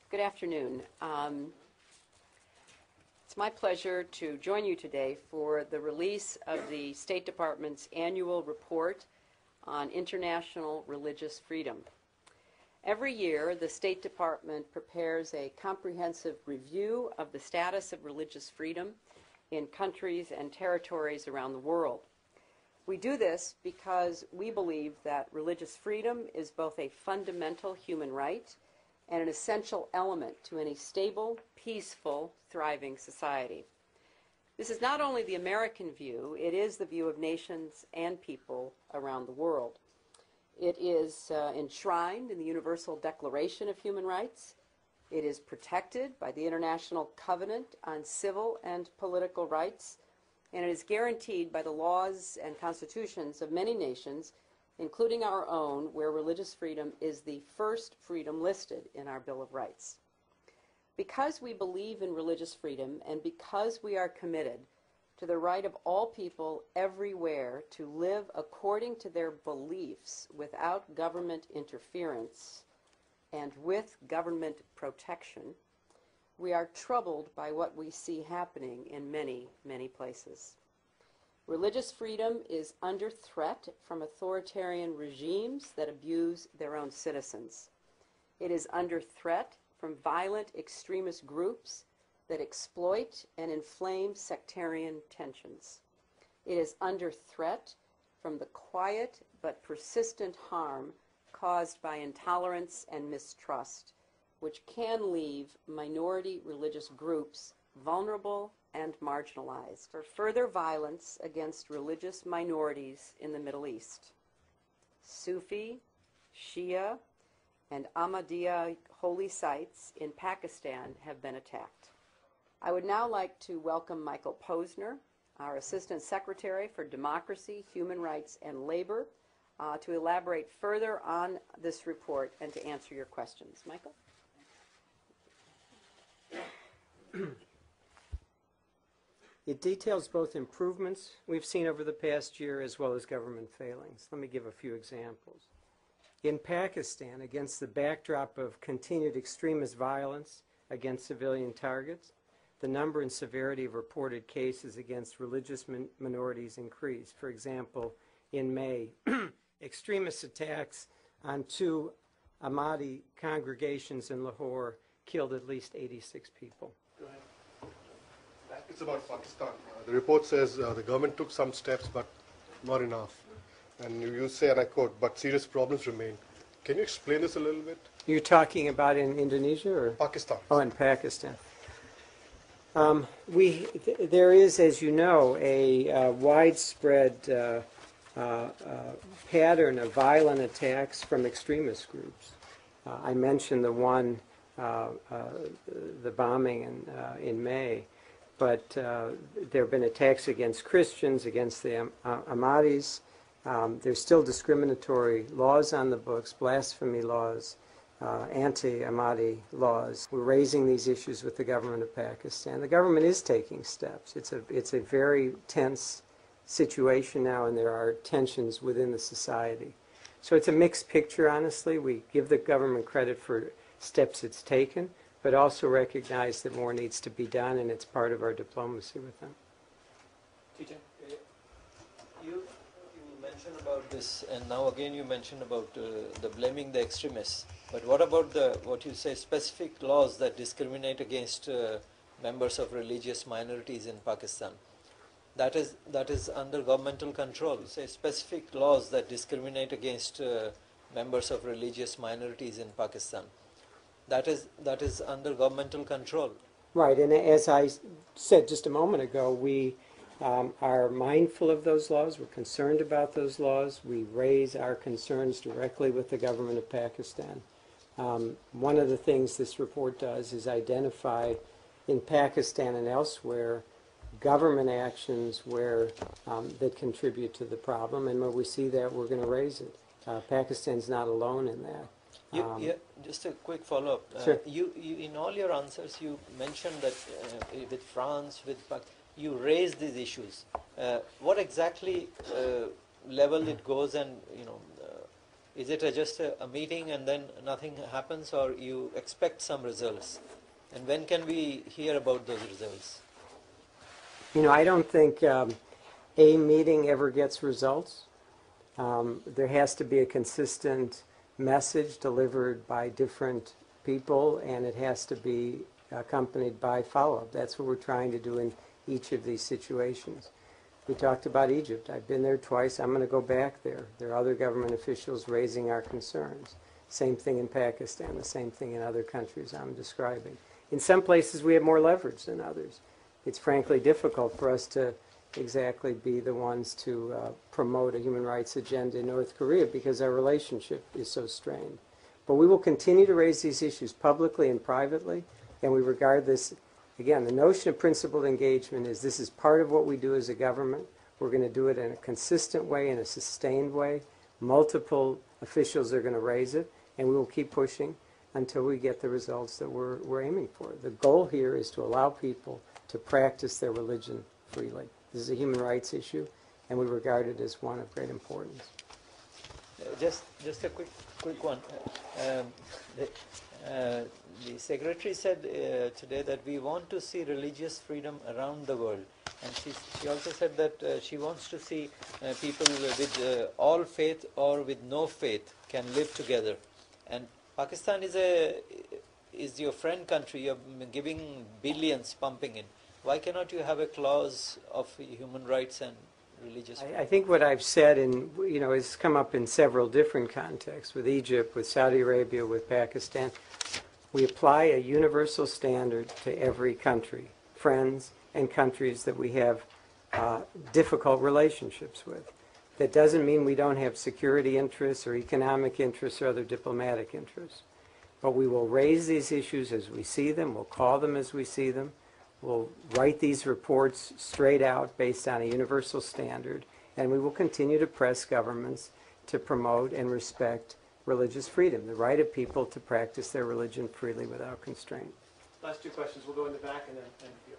Good afternoon. It's my pleasure to join you today for the release of the State Department's annual report on international religious freedom. Every year, the State Department prepares a comprehensive review of the status of religious freedom in countries and territories around the world. We do this because we believe that religious freedom is both a fundamental human right and an essential element to any stable, peaceful, thriving society. This is not only the American view, it is the view of nations and people around the world. It is enshrined in the Universal Declaration of Human Rights. It is protected by the International Covenant on Civil and Political Rights, and it is guaranteed by the laws and constitutions of many nations, including our own, where religious freedom is the first freedom listed in our Bill of Rights. Because we believe in religious freedom and because we are committed to the right of all people everywhere to live according to their beliefs without government interference and with government protection, we are troubled by what we see happening in many, many places. Religious freedom is under threat from authoritarian regimes that abuse their own citizens. It is under threat from violent extremist groups that exploit and inflame sectarian tensions. It is under threat from the quiet but persistent harm caused by intolerance and mistrust, which can leave minority religious groups vulnerable and marginalized for further violence against religious minorities in the Middle East. Sufi, Shia, and Ahmadiyya holy sites in Pakistan have been attacked. I would now like to welcome Michael Posner, our Assistant Secretary for Democracy, Human Rights, and Labor, to elaborate further on this report and to answer your questions. Michael? It details both improvements we've seen over the past year as well as government failings. Let me give a few examples. In Pakistan, against the backdrop of continued extremist violence against civilian targets, the number and severity of reported cases against religious minorities increased. For example, in May, extremist attacks on 2 Ahmadi congregations in Lahore killed at least 86 people. Go ahead. It's about Pakistan. The report says the government took some steps, but not enough. And you say, and I quote, but serious problems remain. Can you explain this a little bit? You're talking about in Indonesia or? Pakistan. Oh, in Pakistan. There is, as you know, a widespread pattern of violent attacks from extremist groups. I mentioned the one, the bombing in May, but there have been attacks against Christians, against the Ahmadis. There's still discriminatory laws on the books, blasphemy laws, anti-Ahmadi laws. We're raising these issues with the government of Pakistan. The government is taking steps. It's a very tense situation now, and there are tensions within the society. So it's a mixed picture, honestly. We give the government credit for steps it's taken, but also recognize that more needs to be done, and it's part of our diplomacy with them. Teacher, you mentioned about this, and now again you mentioned about the blaming the extremists. But what about what you say specific laws that discriminate against members of religious minorities in Pakistan? That is under governmental control. Say specific laws that discriminate against members of religious minorities in Pakistan. That is under governmental control. Right, and as I said just a moment ago, we are mindful of those laws. We're concerned about those laws. We raise our concerns directly with the government of Pakistan. One of the things this report does is identify in Pakistan and elsewhere government actions where that contribute to the problem, and when we see that, we're going to raise it. Pakistan's not alone in that. Just a quick follow-up. Sure. You in all your answers, you mentioned that with France, you raised these issues. What exactly level it goes, and Is it just a meeting and then nothing happens, or you expect some results? And when can we hear about those results? You know, I don't think a meeting ever gets results. There has to be a consistent message delivered by different people, and it has to be accompanied by follow-up. That's what we're trying to do in each of these situations. We talked about Egypt. I've been there twice. I'm going to go back there. There are other government officials raising our concerns. Same thing in Pakistan, the same thing in other countries I'm describing. In some places we have more leverage than others. It's frankly difficult for us to exactly be the ones to promote a human rights agenda in North Korea because our relationship is so strained. But we will continue to raise these issues publicly and privately, and we regard this, again, the notion of principled engagement is this is part of what we do as a government. We're going to do it in a consistent way, in a sustained way. Multiple officials are going to raise it, and we will keep pushing until we get the results that we're aiming for. The goal here is to allow people to practice their religion freely. This is a human rights issue, and we regard it as one of great importance. Just a quick one. The Secretary said today that we want to see religious freedom around the world. And she also said that she wants to see people with all faith or with no faith can live together. And Pakistan is your friend country. You're giving billions pumping in. Why cannot you have a clause of human rights and religious freedom? I think what I've said, has come up in several different contexts, with Egypt, with Saudi Arabia, with Pakistan. We apply a universal standard to every country, friends and countries that we have difficult relationships with. That doesn't mean we don't have security interests or economic interests or other diplomatic interests. But we will raise these issues as we see them, we'll call them as we see them, we'll write these reports straight out based on a universal standard, and we will continue to press governments to promote and respect religious freedom, the right of people to practice their religion freely without constraint. Last two questions. We'll go in the back and then here.